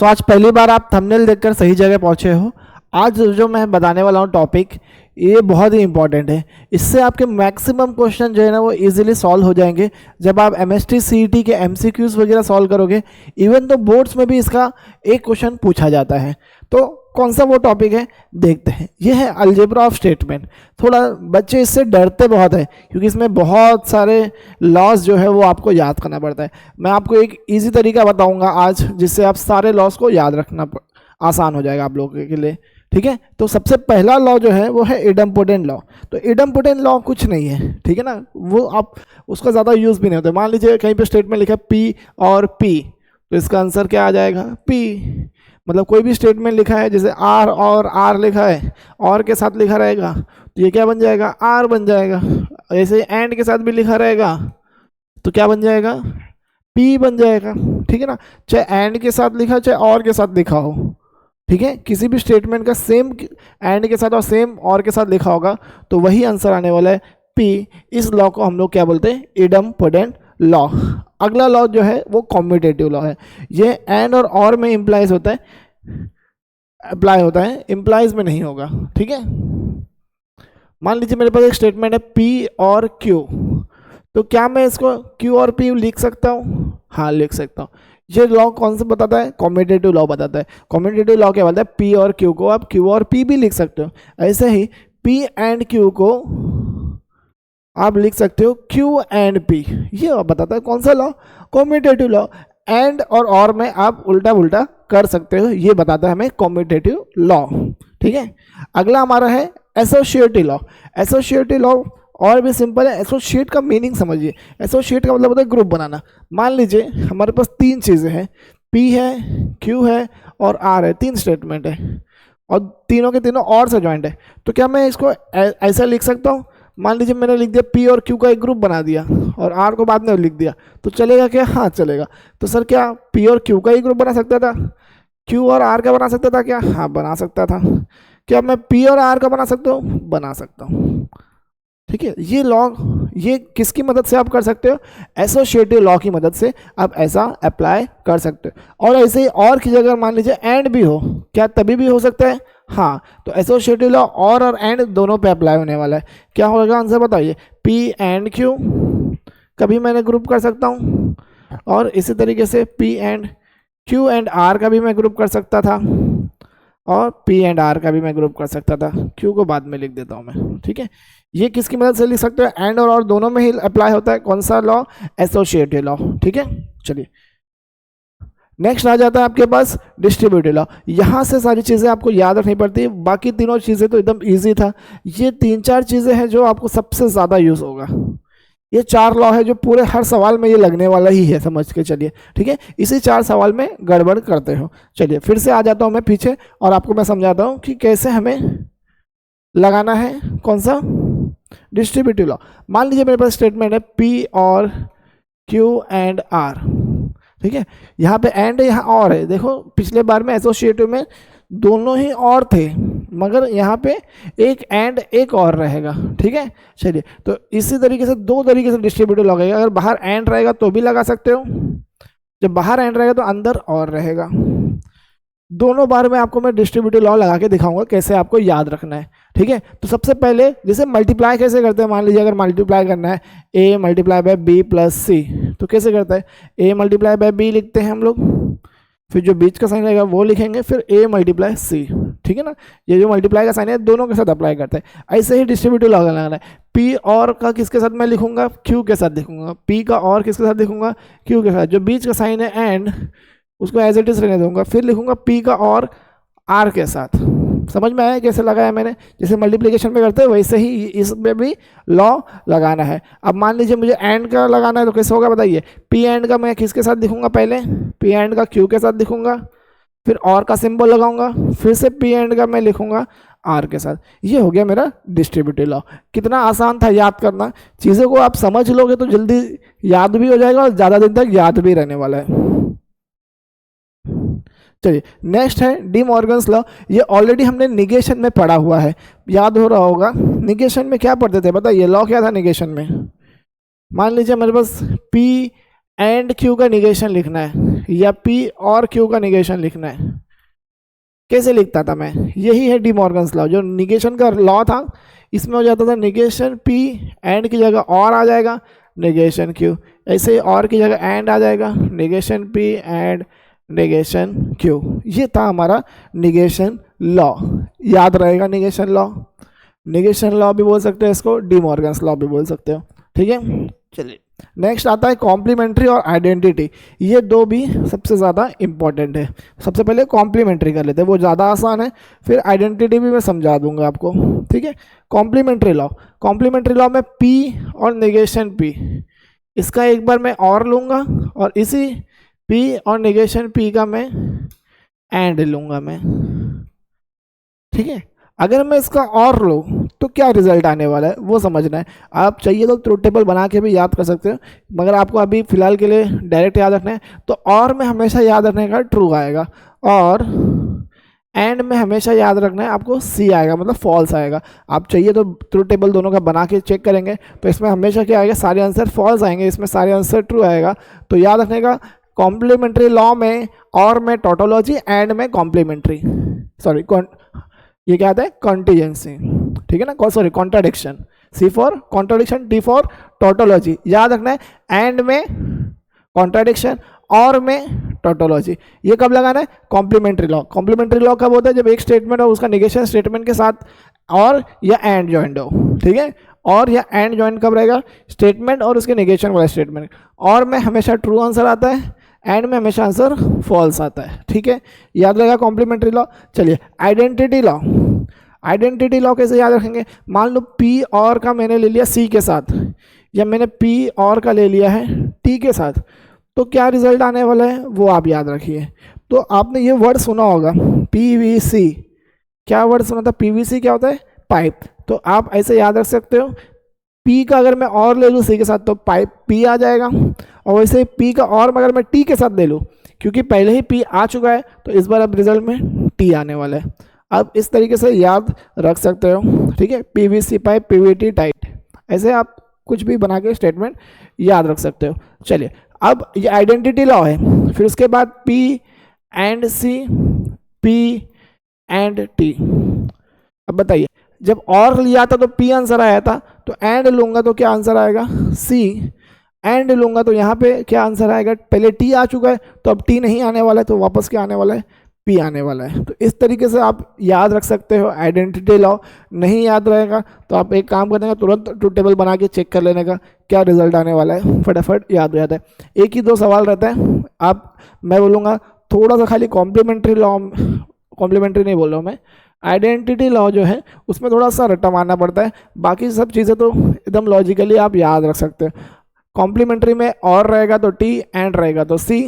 सो आज पहली बार आप थंबनेल देखकर सही जगह पहुंचे हो। आज जो मैं बताने वाला हूँ टॉपिक, ये बहुत ही इंपॉर्टेंट है। इससे आपके मैक्सिमम क्वेश्चन जो है ना वो इजीली सॉल्व हो जाएंगे जब आप एमएसटी सीईटी के एमसीक्यूज वगैरह सॉल्व करोगे। इवन तो बोर्ड्स में भी इसका एक क्वेश्चन पूछा जाता है। तो कौन सा वो टॉपिक है देखते हैं। ये है अलजेब्रा ऑफ स्टेटमेंट। थोड़ा बच्चे इससे डरते बहुत है क्योंकि इसमें बहुत सारे लॉज जो है वो आपको याद करना पड़ता है। मैं आपको एक इजी तरीका बताऊंगा आज जिससे आप सारे लॉज को याद रखना आसान हो जाएगा आप लोगों के लिए। ठीक है, तो सबसे पहला लॉ जो है वो है इडम्पोटेंट लॉ। तो इडम्पोटेंट लॉ कुछ नहीं है, ठीक है ना, वो आप उसका ज़्यादा यूज़ भी नहीं होता। मान लीजिए कहीं पे स्टेटमेंट लिखा है पी और पी, तो इसका आंसर क्या आ जाएगा पी। मतलब कोई भी स्टेटमेंट लिखा है जैसे आर और आर लिखा है और के साथ लिखा रहेगा तो ये क्या बन जाएगा आर बन जाएगा। ऐसे एंड के साथ भी लिखा रहेगा तो क्या बन जाएगा पी बन जाएगा। ठीक है ना, चाहे एंड के साथ लिखा चाहे और के साथ लिखा हो। ठीक है, किसी भी स्टेटमेंट का सेम एंड के साथ और सेम और के साथ लिखा होगा तो वही आंसर आने वाला है पी। इस लॉ को हम लोग क्या बोलते हैं इडम्पोटेंट लॉ। अगला लॉ जो है वो कॉम्यूटेटिव लॉ है। ये एंड और में इम्प्लाइज होता है, अप्लाई होता है, इम्प्लाइज में नहीं होगा। ठीक है, मान लीजिए मेरे पास एक स्टेटमेंट है पी और क्यू, तो क्या मैं इसको क्यू और पी लिख सकता हूँ? हाँ लिख सकता हूँ। ये लॉ कौन सा बताता है? कॉम्यूटेटिव लॉ बताता है। कॉम्यूटेटिव लॉ क्या बोलता है पी और क्यू को आप क्यू और पी भी लिख सकते हो। ऐसे ही पी एंड क्यू को आप लिख सकते हो क्यू एंड पी। ये बताता है कौन सा लॉ? Commutative law. एंड और में आप उल्टा उल्टा कर सकते हो, ये बताता है हमें कॉम्यूटेटिव लॉ। ठीक है, अगला हमारा है एसोसिएटिव लॉ। एसोसिएटिव लॉ और भी सिंपल है। एसोसिएट का मीनिंग समझिए। एसोसिएट का मतलब होता है ग्रुप बनाना। मान लीजिए हमारे पास तीन चीज़ें हैं, पी है, क्यू है और आर है, तीन स्टेटमेंट है और तीनों के तीनों और से जॉइंट है। तो क्या मैं इसको ऐसा लिख सकता हूँ? मान लीजिए मैंने लिख दिया पी और क्यू का एक ग्रुप बना दिया और आर को बाद में लिख दिया, तो चलेगा क्या? हाँ चलेगा। तो सर क्या पी और क्यू का ही ग्रुप बना सकता था? क्यू और आर का बना सकता था क्या? हाँ बना सकता था। क्या मैं पी और आर का बना सकता हूँ? बना सकता हूँ। ठीक है, ये लॉ ये किसकी मदद से आप कर सकते हो? एसोसिएटिव लॉ की मदद से आप ऐसा अप्लाई कर सकते हो। और ऐसे ही और की जगह मान लीजिए एंड भी हो, क्या तभी भी हो सकता है? हाँ, तो एसोसिएटिव लॉ और एंड दोनों पे अप्लाई होने वाला है। क्या होगा आंसर बताइए? पी एंड क्यू कभी मैंने ग्रुप कर सकता हूँ और इसी तरीके से P and Q and R का भी मैं ग्रुप कर सकता था और पी एंड आर का भी मैं ग्रुप कर सकता था। क्यू को बाद में लिख देता हूँ मैं। ठीक है, ये किसकी मदद से लिख सकते हो? एंड और दोनों में ही अप्लाई होता है। कौन सा लॉ? Associative law. ठीक है, चलिए नेक्स्ट आ जाता है आपके पास डिस्ट्रीब्यूटिव लॉ। यहाँ से सारी चीज़ें आपको याद रखनी पड़ती है, बाकी तीनों चीज़ें तो एकदम इजी था। ये तीन चार चीज़ें हैं जो आपको सबसे ज़्यादा यूज़ होगा। ये चार लॉ है जो पूरे हर सवाल में ये लगने वाला ही है, समझ के चलिए। ठीक है, इसी चार सवाल में गड़बड़ करते हो। चलिए फिर से आ जाता हूँ मैं पीछे और आपको मैं समझाता हूँ कि कैसे हमें लगाना है कौन सा डिस्ट्रीब्यूटिव लॉ। मान लीजिए मेरे पास स्टेटमेंट है पी और क्यू एंड आर। ठीक है, यहाँ पे एंड है, यहाँ और है। देखो पिछले बार में एसोसिएटिव में दोनों ही और थे, मगर यहाँ पे एक एंड एक और रहेगा। ठीक है, चलिए तो इसी तरीके से दो तरीके से डिस्ट्रीब्यूटिव लगेगा। अगर बाहर एंड रहेगा तो भी लगा सकते हो, जब बाहर एंड रहेगा तो अंदर और रहेगा। दोनों बार में आपको मैं डिस्ट्रीब्यूटिव लॉ लगा के दिखाऊंगा कैसे आपको याद रखना है। ठीक है, तो सबसे पहले जैसे मल्टीप्लाई कैसे करते हैं, मान लीजिए अगर मल्टीप्लाई करना है A multiply by B plus सी, तो कैसे करता है? ए मल्टीप्लाई बाय बी लिखते हैं हम लोग, फिर जो बीच का साइन रहेगा वो लिखेंगे, फिर ए मल्टीप्लाई सी। ठीक है ना, ये जो मल्टीप्लाई का साइन है दोनों के साथ अप्लाई करते हैं। ऐसे ही डिस्ट्रीब्यूटिव लॉ लगाना है। पी और का किसके साथ मैं लिखूंगा? क्यू के साथ लिखूंगा। पी का और किसके साथ लिखूंगा? क्यू के साथ। जो बीच का साइन है एंड उसको एज इट इज रहने दूंगा, फिर लिखूंगा पी का और आर के साथ। समझ में आया कैसे लगाया मैंने? जैसे मल्टीप्लिकेशन में करते हैं वैसे ही इसमें भी लॉ लगाना है। अब मान लीजिए मुझे एंड का लगाना है तो कैसे होगा बताइए? पी एंड का मैं किसके साथ लिखूंगा? पहले पी एंड का क्यू के साथ लिखूंगा, फिर और का सिंबल लगाऊंगा, फिर से पी एंड का मैं लिखूंगा आर के साथ। ये हो गया मेरा डिस्ट्रीब्यूटिव लॉ। कितना आसान था याद करना। चीज़ों को आप समझ लोगे तो जल्दी याद भी हो जाएगा और ज़्यादा दिन तक याद भी रहने वाला है। चलिए नेक्स्ट है डी मॉर्गन्स लॉ। ये ऑलरेडी हमने निगेशन में पढ़ा हुआ है, याद हो रहा होगा। निगेशन में क्या पढ़ते थे बताइए? लॉ क्या था निगेशन में? मान लीजिए मेरे पास पी एंड क्यू का निगेशन लिखना है, या पी और क्यू का निगेशन लिखना है। कैसे लिखता था मैं, यही है डी मॉर्गन्स लॉ, जो निगेशन का लॉ था। इसमें हो जाता था निगेशन पी एंड की जगह और आ जाएगा निगेशन क्यू, ऐसे और की जगह एंड आ जाएगा negation P and negation Q. ये था हमारा निगेशन लॉ, याद रहेगा निगेशन लॉ। निगेशन लॉ भी बोल सकते हैं इसको, डी मॉर्गन्स लॉ भी बोल सकते हो, ठीक है। चलिए नेक्स्ट आता है कॉम्प्लीमेंट्री और आइडेंटिटी। ये दो भी सबसे ज़्यादा इंपॉर्टेंट है। सबसे पहले कॉम्प्लीमेंट्री कर लेते हैं, वो ज़्यादा आसान है, फिर आइडेंटिटी भी मैं समझा दूंगा आपको, ठीक है। कॉम्प्लीमेंट्री लॉ, कॉम्प्लीमेंट्री लॉ में पी और निगेशन पी, इसका एक बार मैं और लूँगा और इसी पी और निगेशन पी का मैं एंड लूँगा मैं, ठीक है। अगर मैं इसका और लूँ तो क्या रिजल्ट आने वाला है वो समझना है। आप चाहिए तो ट्रूथ टेबल बना के भी याद कर सकते हो, मगर आपको अभी फिलहाल के लिए डायरेक्ट याद रखना है। तो और में हमेशा याद रखने का ट्रू आएगा, और एंड में हमेशा याद रखना है आपको सी आएगा, मतलब फॉल्स आएगा। आप चाहिए तो ट्रूथ टेबल दोनों का बना के चेक करेंगे, तो इसमें हमेशा क्या आएगा, सारे आंसर फॉल्स आएंगे, इसमें सारे आंसर ट्रू आएगा। तो याद रखने का कॉम्प्लीमेंट्री लॉ में और में टोटोलॉजी, एंड में कॉम्प्लीमेंट्री, सॉरी ये क्या आता है कॉन्टिजेंसी, ठीक है ना, sorry contradiction, C for contradiction, T for tautology. याद रखना है एंड में कॉन्ट्राडिक्शन और में टोटोलॉजी। ये कब लगाना है, कॉम्प्लीमेंट्री लॉ। कॉम्प्लीमेंट्री लॉ कब होता है, जब एक स्टेटमेंट हो उसका निगेशन स्टेटमेंट के साथ और या एंड जॉइंट हो, ठीक है। और या एंड जॉइंट कब रहेगा, स्टेटमेंट और उसके निगेशन वाला स्टेटमेंट। और में हमेशा ट्रू आंसर आता है, एंड में हमेशा आंसर फॉल्स आता है, ठीक है। याद रहेगा कॉम्प्लीमेंट्री लॉ। चलिए आइडेंटिटी लॉ, आइडेंटिटी लॉ कैसे याद रखेंगे, मान लो पी और का मैंने ले लिया सी के साथ, या मैंने पी और का ले लिया है टी के साथ, तो क्या रिजल्ट आने वाला है वो आप याद रखिए। तो आपने ये वर्ड सुना होगा पीवीसी, क्या वर्ड सुना था, पीवीसी क्या होता है, पाइप। तो आप ऐसे याद रख सकते हो, पी का अगर मैं और ले लूँ सी के साथ तो पाइप पी आ जाएगा, और वैसे पी का और अगर मैं टी के साथ ले लूँ, क्योंकि पहले ही पी आ चुका है तो इस बार अब रिजल्ट में टी आने वाला है। आप इस तरीके से याद रख सकते हो, ठीक है। पीवीसी पाइप, पीवीटी टाइट, ऐसे आप कुछ भी बना के स्टेटमेंट याद रख सकते हो। चलिए अब ये आइडेंटिटी लॉ है, फिर उसके बाद P and C, P and T. अब बताइए, जब और लिया था तो पी आंसर आया था, तो एंड लूंगा तो क्या आंसर आएगा, सी। एंड लूंगा तो यहाँ पे क्या आंसर आएगा, पहले टी आ चुका है तो अब टी नहीं आने वाला है, तो वापस क्या आने वाला है, पी आने वाला है। तो इस तरीके से आप याद रख सकते हो आइडेंटिटी लॉ। नहीं याद रहेगा तो आप एक काम करने का, तुरंत ट्रूथ टेबल बना के चेक कर लेने का क्या रिजल्ट आने वाला है, फटाफट याद हो जाता है। एक ही दो सवाल रहता है, आप मैं बोलूँगा थोड़ा सा खाली कॉम्प्लीमेंट्री लॉ, कॉम्प्लीमेंट्री नहीं बोल रहा हूँ मैं, आइडेंटिटी लॉ जो है उसमें थोड़ा सा रट्टा मारना पड़ता है, बाकी सब चीज़ें तो एकदम लॉजिकली आप याद रख सकते हो। कॉम्प्लीमेंट्री में और रहेगा तो टी, एंड रहेगा तो सी।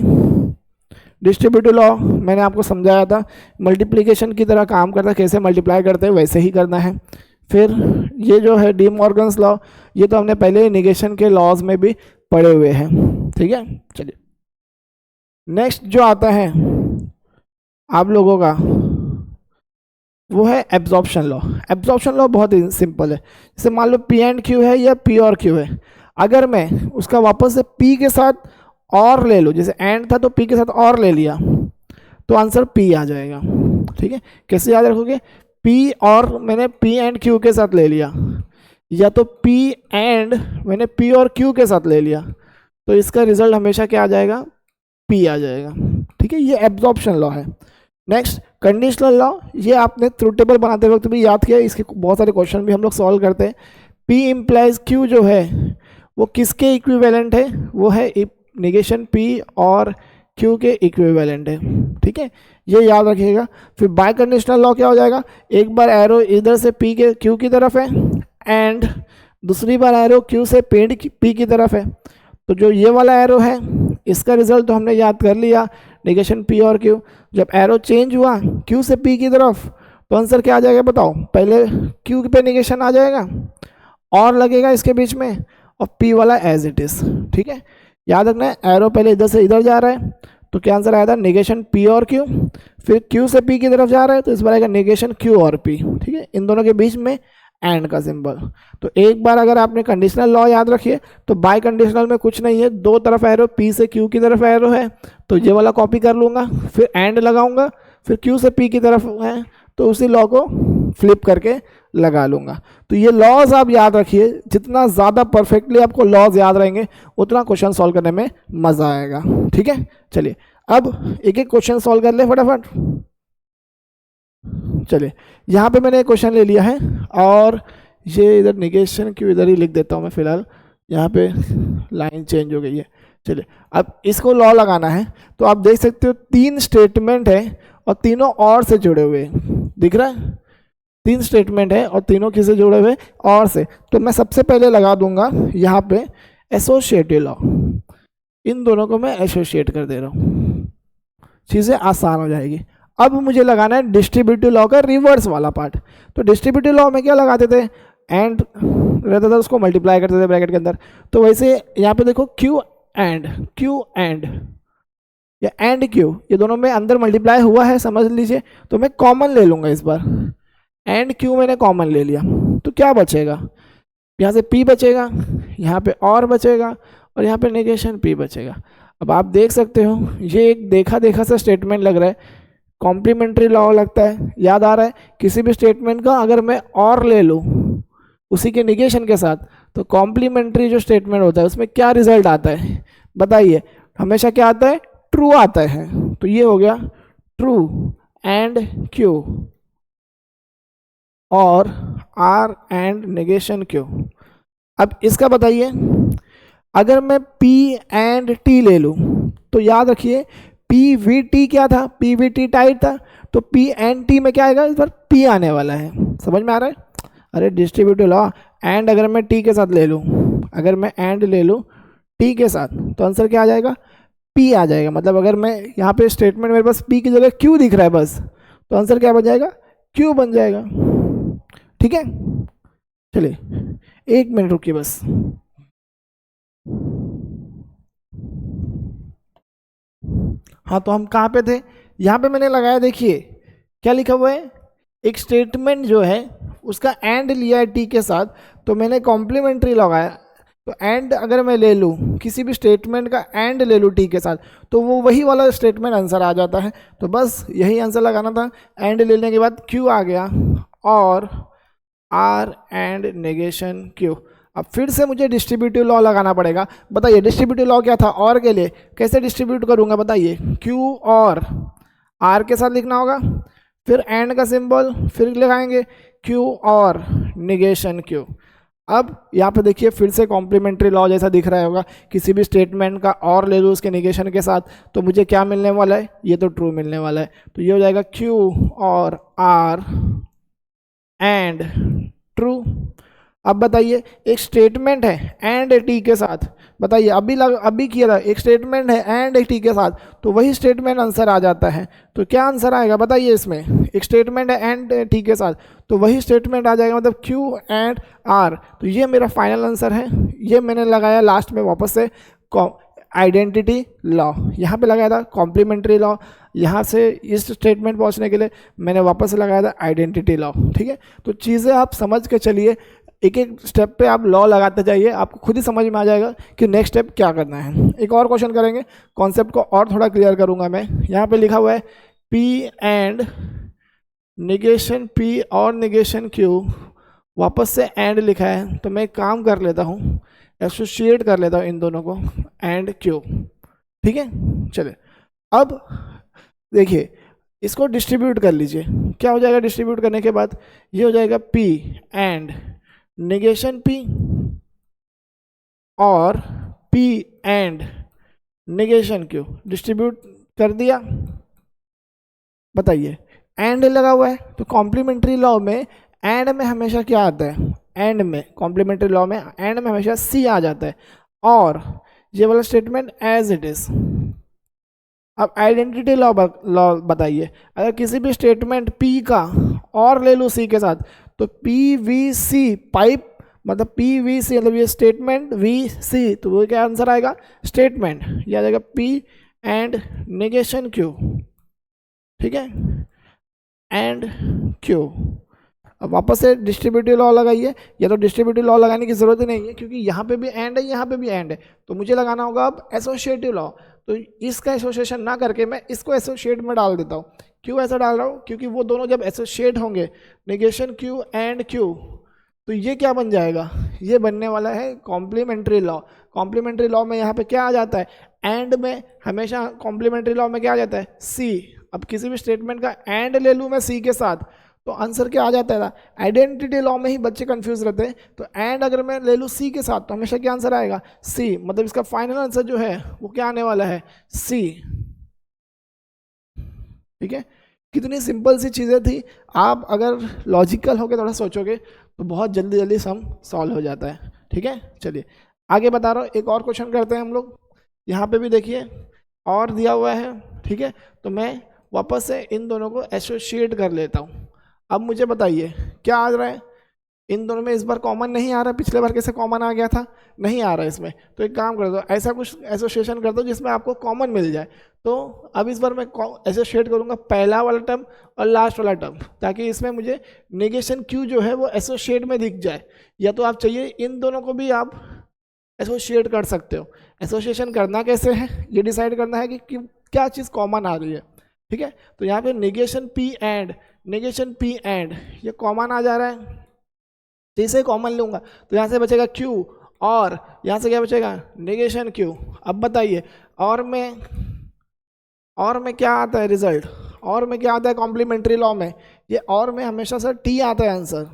डिस्ट्रीब्यूटिव लॉ मैंने आपको समझाया था, मल्टीप्लिकेशन की तरह काम करता है, कैसे मल्टीप्लाई करते हैं वैसे ही करना है। फिर ये जो है डी मॉर्गन्स लॉ, ये तो हमने पहले ही निगेशन के लॉज में भी पढ़े हुए हैं, ठीक है। चलिए नेक्स्ट जो आता है आप लोगों का वो है एब्जॉर्प्शन लॉ। एब्जॉर्प्शन लॉ बहुत ही सिंपल है, जैसे मान लो पी एंड क्यू है या पी और क्यू है, अगर मैं उसका वापस से पी के साथ और ले लूँ, जैसे एंड था तो पी के साथ और ले लिया तो आंसर पी आ जाएगा, ठीक है। कैसे याद रखोगे, पी और मैंने पी एंड क्यू के साथ ले लिया, या तो पी एंड मैंने पी और क्यू के साथ ले लिया, तो इसका रिजल्ट हमेशा क्या आ जाएगा, पी आ जाएगा, ठीक है। ये एब्जॉर्प्शन लॉ है। नेक्स्ट कंडीशनल लॉ, ये आपने ट्रूथ टेबल बनाते वक्त भी याद किया, इसके बहुत सारे क्वेश्चन भी हम लोग सॉल्व करते हैं। पी इम्प्लाइज क्यू जो है वो किसके इक्विवेलेंट है, वो है निगेशन पी और क्यू के इक्विवेलेंट है, ठीक है, ये याद रखिएगा। फिर बाय कंडीशनल लॉ क्या हो जाएगा, एक बार एरो इधर से पी के क्यू की तरफ है एंड दूसरी बार एरो क्यू से पी की तरफ है, तो जो ये वाला एरो है इसका रिजल्ट तो हमने याद कर लिया, निगेशन पी और क्यू। जब एरो चेंज हुआ क्यू से पी की तरफ तो आंसर क्या आ जाएगा बताओ, पहले क्यू पे निगेशन आ जाएगा और लगेगा इसके बीच में, और पी वाला एज इट इज, ठीक है। याद रखना है एरो पहले इधर से इधर जा रहा है तो क्या आंसर आया था, निगेशन पी और क्यू। फिर क्यू से पी की तरफ जा रहा है तो इस बार आएगा निगेशन क्यू और पी, ठीक है। इन दोनों के बीच में एंड का सिंबल। तो एक बार अगर आपने कंडीशनल लॉ याद रखिए तो बाय कंडीशनल में कुछ नहीं है, दो तरफ एरो, पी से क्यू की तरफ एरो है तो ये वाला कॉपी कर लूँगा, फिर एंड लगाऊंगा, फिर क्यू से पी की तरफ है तो उसी लॉ को फ्लिप करके लगा लूँगा। तो ये लॉज आप याद रखिए, जितना ज़्यादा परफेक्टली आपको लॉज याद रहेंगे उतना क्वेश्चन सॉल्व करने में मज़ा आएगा। ठीक है, चलिए अब एक एक क्वेश्चन सॉल्व कर ले फटाफट। चलिए यहाँ पे मैंने एक क्वेश्चन ले लिया है और ये इधर निगेशन क्यों इधर ही लिख देता हूँ मैं फिलहाल, यहाँ पे लाइन चेंज हो गई है। चलिए अब इसको लॉ लगाना है तो आप देख सकते हो तीन स्टेटमेंट है और तीनों और से जुड़े हुए, दिख रहा है, तीन स्टेटमेंट है और तीनों किससे जुड़े हुए और से। तो मैं सबसे पहले लगा दूंगा यहाँ पे एसोसिएटिव लॉ, इन दोनों को मैं एसोसिएट कर दे रहा हूँ, चीज़ें आसान हो जाएगी। अब मुझे लगाना है डिस्ट्रीब्यूटिव लॉ का रिवर्स वाला पार्ट। तो डिस्ट्रीब्यूटिव लॉ में क्या लगाते थे, एंड रहता था, उसको मल्टीप्लाई करते थे ब्रैकेट के अंदर। तो वैसे यहाँ पे देखो क्यू एंड या एंड क्यू, ये दोनों में अंदर मल्टीप्लाई हुआ है समझ लीजिए। तो मैं कॉमन ले लूँगा इस बार, एंड क्यू मैंने कॉमन ले लिया तो क्या बचेगा, यहाँ से पी बचेगा, यहाँ पे और बचेगा और यहाँ पे नेगेशन पी बचेगा। अब आप देख सकते हो ये एक देखा देखा सा स्टेटमेंट लग रहा है, कॉम्प्लीमेंट्री लॉ लगता है, याद आ रहा है। किसी भी स्टेटमेंट का अगर मैं और ले लूँ उसी के निगेशन के साथ तो कॉम्प्लीमेंट्री जो स्टेटमेंट होता है उसमें क्या रिजल्ट आता है बताइए, हमेशा क्या आता है, ट्रू आता है। तो ये हो गया ट्रू एंड क्यू और आर एंड नेगेशन क्यू। अब इसका बताइए, अगर मैं P एंड T ले लूँ तो याद रखिए पी वी टी क्या था, पी वी टी टाइट था, तो P एंड T में क्या आएगा, इस बार P आने वाला है, समझ में आ रहा है। अरे डिस्ट्रीब्यूटिव लॉ, एंड अगर मैं T के साथ ले लूँ, अगर मैं एंड ले लूँ T के साथ तो आंसर क्या आ जाएगा, P आ जाएगा। मतलब अगर मैं यहाँ पे स्टेटमेंट मेरे पास P की जगह Q दिख रहा है बस, तो आंसर क्या बन जाएगा, Q बन जाएगा। ठीक है, चलिए एक मिनट रुकिए बस। हाँ तो हम कहाँ पे थे, यहाँ पे मैंने लगाया, देखिए क्या लिखा हुआ है, एक स्टेटमेंट जो है उसका एंड लिया है टी के साथ तो मैंने कॉम्प्लीमेंट्री लगाया। तो एंड अगर मैं ले लूँ, किसी भी स्टेटमेंट का एंड ले लूँ टी के साथ तो वो वही वाला स्टेटमेंट आंसर आ जाता है। तो बस यही आंसर लगाना था, एंड लेने के बाद क्यू आ गया और आर एंड नेगेशन क्यू। अब फिर से मुझे डिस्ट्रीब्यूटिव लॉ लगाना पड़ेगा। बताइए डिस्ट्रीब्यूटिव लॉ क्या था, और के लिए कैसे डिस्ट्रीब्यूट करूंगा बताइए, क्यू और आर के साथ लिखना होगा, फिर एंड का सिंबल, फिर लगाएंगे क्यू और निगेशन क्यू। अब यहाँ पे देखिए फिर से कॉम्प्लीमेंट्री लॉ जैसा दिख रहा होगा, किसी भी स्टेटमेंट का और ले लूँ उसके निगेशन के साथ तो मुझे क्या मिलने वाला है, ये तो ट्रू मिलने वाला है। तो ये हो जाएगा क्यू और आर एंड ट्रू। अब बताइए एक स्टेटमेंट है एंड टी के साथ, बताइए अभी किया था, एक स्टेटमेंट है एंड टी के साथ तो वही स्टेटमेंट आंसर आ जाता है। तो क्या आंसर आएगा बताइए, इसमें एक स्टेटमेंट है एंड टी के साथ तो वही स्टेटमेंट आ जाएगा, मतलब क्यू एंड आर। तो ये मेरा फाइनल आंसर है। ये मैंने लगाया लास्ट में वापस से आइडेंटिटी लॉ, यहाँ पे लगाया था कॉम्प्लीमेंट्री लॉ, यहाँ से इस स्टेटमेंट पहुँचने के लिए मैंने वापस से लगाया था आइडेंटिटी लॉ। ठीक है, तो चीज़ें आप समझ के चलिए, एक एक स्टेप पे आप लॉ लगाते जाइए, आपको खुद ही समझ में आ जाएगा कि नेक्स्ट स्टेप क्या करना है। एक और क्वेश्चन करेंगे, कॉन्सेप्ट को और थोड़ा क्लियर करूँगा मैं। यहाँ पे लिखा हुआ है P एंड निगेशन P और निगेशन Q, वापस से एंड लिखा है तो मैं एक काम कर लेता हूँ, एसोसिएट कर लेता हूँ इन दोनों को, एंड Q। ठीक है, चलिए अब देखिए इसको डिस्ट्रीब्यूट कर लीजिए, क्या हो जाएगा डिस्ट्रीब्यूट करने के बाद, ये हो जाएगा P एंड निगेशन P और P and negation Q distribute कर दिया। बताइए एंड लगा हुआ है तो कॉम्प्लीमेंट्री लॉ में एंड में हमेशा क्या आता है, एंड में कॉम्प्लीमेंट्री लॉ में एंड में हमेशा C आ जाता है और ये वाला स्टेटमेंट एज इट इज। अब आइडेंटिटी लॉ बताइए, अगर किसी भी स्टेटमेंट P का और ले लूँ C के साथ तो PVC पाइप, मतलब PVC मतलब ये स्टेटमेंट VC, तो वो क्या आंसर आएगा, स्टेटमेंट, ये आ जाएगा P एंड निगेशन Q। ठीक है, एंड Q। अब वापस से डिस्ट्रीब्यूटिव लॉ लगाइए, या तो डिस्ट्रीब्यूटिव लॉ लगाने की ज़रूरत ही नहीं है क्योंकि यहाँ पे भी एंड है, यहाँ पे भी एंड है, तो मुझे लगाना होगा अब एसोसिएटिव लॉ। तो इसका एसोसिएशन ना करके मैं इसको एसोसिएट में डाल देता हूँ। क्यों ऐसा डाल रहा हूँ? क्योंकि वो दोनों जब एसोसिएट होंगे, नेगेशन क्यू एंड क्यू, तो ये क्या बन जाएगा? ये बनने वाला है कॉम्प्लीमेंट्री लॉ। कॉम्प्लीमेंट्री लॉ में यहाँ पे क्या आ जाता है? एंड में हमेशा कॉम्प्लीमेंट्री लॉ में क्या आ जाता है? सी। अब किसी भी स्टेटमेंट का एंड ले लूँ मैं सी के साथ, तो आंसर क्या आ जाता है? आइडेंटिटी लॉ में ही बच्चे कंफ्यूज रहते हैं। तो एंड अगर मैं ले लूँ सी के साथ तो हमेशा क्या आंसर आएगा? सी। मतलब इसका फाइनल आंसर जो है वो क्या आने वाला है? सी। ठीक है, कितनी सिंपल सी चीज़ें थी। आप अगर लॉजिकल होकर थोड़ा सोचोगे तो बहुत जल्दी जल्दी सम सॉल्व हो जाता है। ठीक है, चलिए आगे बता रहा हूँ। एक और क्वेश्चन करते हैं हम लोग। यहाँ पे भी देखिए और दिया हुआ है। ठीक है, तो मैं वापस से इन दोनों को एसोसिएट कर लेता हूँ। अब मुझे बताइए क्या आ रहा है? इन दोनों में इस बार कॉमन नहीं आ रहा। पिछले बार कैसे कॉमन आ गया था? नहीं आ रहा है इसमें। तो एक काम कर दो, ऐसा कुछ एसोसिएशन कर दो जिसमें आपको कॉमन मिल जाए। तो अब इस बार मैं एसोसिएट करूँगा पहला वाला टर्म और लास्ट वाला टर्म, ताकि इसमें मुझे नेगेशन क्यू जो है वो एसोसिएट में दिख जाए। या तो आप चाहिए इन दोनों को भी आप एसोसिएट कर सकते हो। एसोसिएशन करना कैसे है ये डिसाइड करना है कि क्या चीज़ कॉमन आ रही है। ठीक है, तो यहाँ पे नेगेशन पी एंड ये कॉमन आ जा रहा है, तो इसे कॉमन लूँगा तो यहाँ से बचेगा क्यू, और यहाँ से क्या बचेगा? Negation Q. अब बताइए और में क्या आता है रिजल्ट? और में क्या आता है कॉम्प्लीमेंट्री लॉ में? ये और में हमेशा से टी आता है आंसर।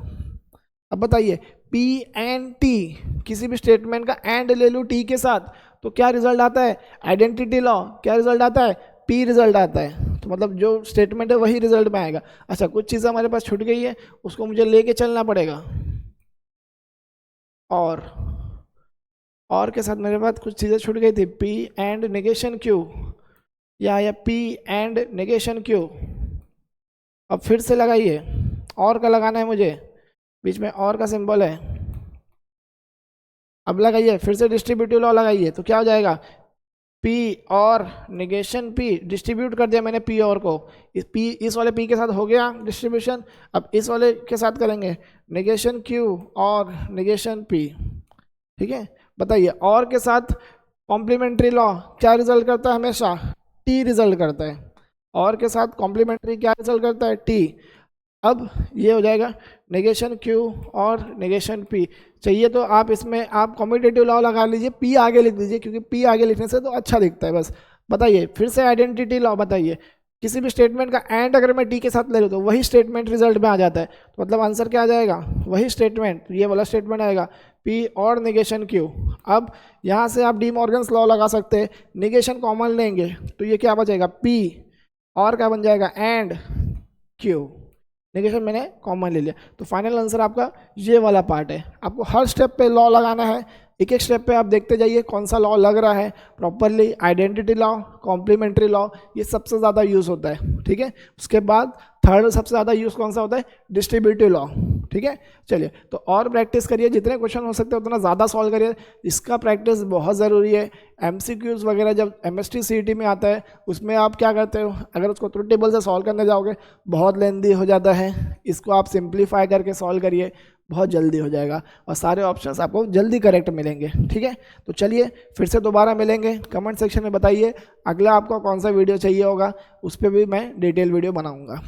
अब बताइए पी एंड टी, किसी भी स्टेटमेंट का एंड ले लूँ टी के साथ तो क्या रिजल्ट आता है? Identity law. क्या रिजल्ट आता है? पी रिजल्ट आता है। तो मतलब जो स्टेटमेंट है वही रिजल्ट में आएगा। अच्छा, कुछ चीज़ें हमारे पास छूट गई है, उसको मुझे लेके चलना पड़ेगा। और के साथ मेरे पास कुछ चीज़ें छूट गई थी, पी एंड नेगेशन क्यू, या पी एंड नेगेशन क्यू। अब फिर से लगाइए, और का लगाना है मुझे, बीच में और का सिंबल है। अब लगाइए फिर से डिस्ट्रीब्यूटिव लॉ लगाइए, तो क्या हो जाएगा? पी और नेगेशन पी, डिस्ट्रीब्यूट कर दिया मैंने पी और को। इस वाले पी के साथ हो गया डिस्ट्रीब्यूशन। अब इस वाले के साथ करेंगे नेगेशन क्यू और नेगेशन पी। ठीक है, बताइए और के साथ कॉम्प्लीमेंट्री लॉ क्या रिजल्ट करता है? हमेशा टी रिजल्ट करता है। और के साथ कॉम्प्लीमेंट्री क्या रिजल्ट करता है? टी। अब ये हो जाएगा नेगेशन क्यू और नेगेशन पी। चाहिए तो आप इसमें आप कॉम्पिटेटिव लॉ लगा लीजिए, पी आगे लिख दीजिए, क्योंकि पी आगे लिखने से तो अच्छा दिखता है बस। बताइए फिर से आइडेंटिटी लॉ। बताइए किसी भी स्टेटमेंट का एंड अगर मैं टी के साथ ले लूँ तो वही स्टेटमेंट रिजल्ट में आ जाता है। तो मतलब आंसर क्या आ जाएगा? वही स्टेटमेंट, ये वाला स्टेटमेंट आएगा, पी और नेगेशन क्यू। अब यहाँ से आप डी मॉर्गन्स लॉ लगा सकते हैं, नेगेशन कॉमन लेंगे तो ये क्या बचेगा? पी, और क्या बन जाएगा? And Q. नेगेशन मैंने कॉमन ले लिया, तो फाइनल आंसर आपका ये वाला पार्ट है। आपको हर स्टेप पे लॉ लगाना है, एक एक स्टेप पे आप देखते जाइए कौन सा लॉ लग रहा है properly. Identity law, complementary law, ये सबसे ज़्यादा यूज़ होता है। ठीक है, उसके बाद थर्ड सबसे ज़्यादा यूज़ कौन सा होता है? Distributive law. ठीक है, चलिए तो और प्रैक्टिस करिए, जितने क्वेश्चन हो सकते हैं उतना ज़्यादा सॉल्व करिए। इसका प्रैक्टिस बहुत ज़रूरी है। MCQs वगैरह जब MST CET में आता है उसमें आप क्या करते हो, अगर उसको ट्रुथ टेबल से सॉल्व करने जाओगे बहुत लेंदी हो जाता है। इसको आप सिंप्लीफाई करके सॉल्व करिए, बहुत जल्दी हो जाएगा और सारे ऑप्शंस आपको जल्दी करेक्ट मिलेंगे। ठीक है, तो चलिए फिर से दोबारा मिलेंगे। कमेंट सेक्शन में बताइए अगला आपको कौन सा वीडियो चाहिए होगा, उस पर भी मैं डिटेल वीडियो बनाऊंगा।